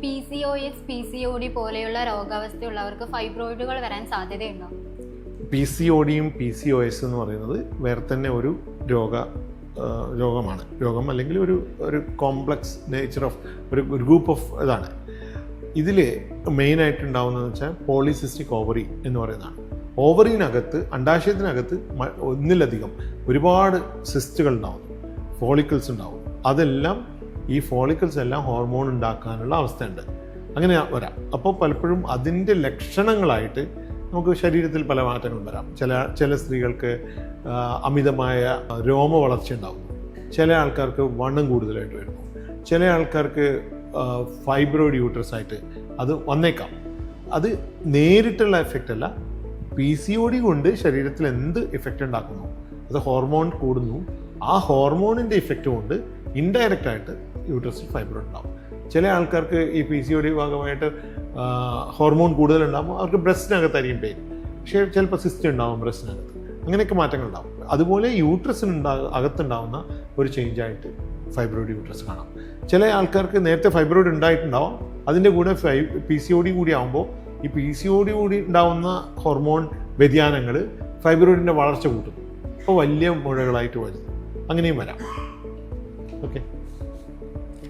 PCOS, PCOD പോലെയുള്ള രോഗാവസ്ഥയുള്ളവർക്ക് ഫൈബ്രോയിഡുകൾ വരാൻ സാധ്യതയുണ്ടോ? PCODയും PCOS എന്ന് പറയുന്നത് വേറെ തന്നെ ഒരു രോഗമാണ്. രോഗം അല്ലെങ്കിൽ ഒരു കോംപ്ലക്സ് നേച്ചർ ഓഫ് ഒരു ഗ്രൂപ്പ് ഓഫ് ഇതാണ്. ഇതിൽ മെയിനായിട്ട് ഉണ്ടാകുന്നതെന്ന് വെച്ചാൽ പോളിസിസ്റ്റിക് ഓവറി എന്ന് പറയുന്നതാണ്. ഓവറിനകത്ത്, അണ്ഡാശയത്തിനകത്ത് ഒന്നിലധികം ഒരുപാട് സിസ്റ്റുകൾ ഉണ്ടാകുന്നു, ഫോളിക്കിൾസ് ഉണ്ടാവും. അതെല്ലാം ഈ ഫോളിക്കിൾസ് എല്ലാം ഹോർമോൺ ഉണ്ടാക്കാനുള്ള അവസ്ഥയുണ്ട്. അങ്ങനെ വരാം. അപ്പോൾ പലപ്പോഴും അതിൻ്റെ ലക്ഷണങ്ങളായിട്ട് നമുക്ക് ശരീരത്തിൽ പല മാറ്റങ്ങളും വരാം. ചില സ്ത്രീകൾക്ക് അമിതമായ രോമ വളർച്ച ഉണ്ടാകും. ചില ആൾക്കാർക്ക് വണ്ണം കൂടുതലായിട്ട് വരുന്നു. ചില ആൾക്കാർക്ക് ഫൈബ്രോയിഡ് യൂട്രസ് ആയിട്ട് അത് വന്നേക്കാം. അത് നേരിട്ടുള്ള എഫക്റ്റ് അല്ല. PCOD കൊണ്ട് ശരീരത്തിൽ എന്ത് എഫക്റ്റ് ഉണ്ടാക്കുന്നു, അത് ഹോർമോൺ കൂടുന്നു. ആ ഹോർമോണിൻ്റെ ഇഫക്റ്റ് കൊണ്ട് ഇൻഡയറക്റ്റ് ആയിട്ട് യൂട്രസിൽ ഫൈബ്രോയിഡ് ഉണ്ടാകും. ചില ആൾക്കാർക്ക് ഈ PCOD ഭാഗമായിട്ട് ഹോർമോൺ കൂടുതലുണ്ടാകുമ്പോൾ അവർക്ക് ബ്രസ്റ്റിനകത്തായിരിക്കും പെയിൻ, പക്ഷേ ചിലപ്പോൾ സിസ്റ്റ് ഉണ്ടാകും ബ്രസ്റ്റിനകത്ത്. അങ്ങനെയൊക്കെ മാറ്റങ്ങൾ ഉണ്ടാകും. അതുപോലെ അകത്തുണ്ടാകുന്ന ഒരു ചേഞ്ചായിട്ട് ഫൈബ്രോയിഡ് യൂട്രസ് കാണാം. ചില ആൾക്കാർക്ക് നേരത്തെ ഫൈബ്രോയിഡ് ഉണ്ടായിട്ടുണ്ടാവും, അതിൻ്റെ കൂടെ PCOD കൂടി ആകുമ്പോൾ ഈ PCOD കൂടി ഉണ്ടാകുന്ന ഹോർമോൺ വ്യതിയാനങ്ങൾ ഫൈബ്രോയിഡിൻ്റെ വളർച്ച കൂട്ടുന്നു. അപ്പോൾ വലിയ മുഴകളായിട്ട് വരുന്നു. അങ്ങനെയും വരാം. ഓക്കെ.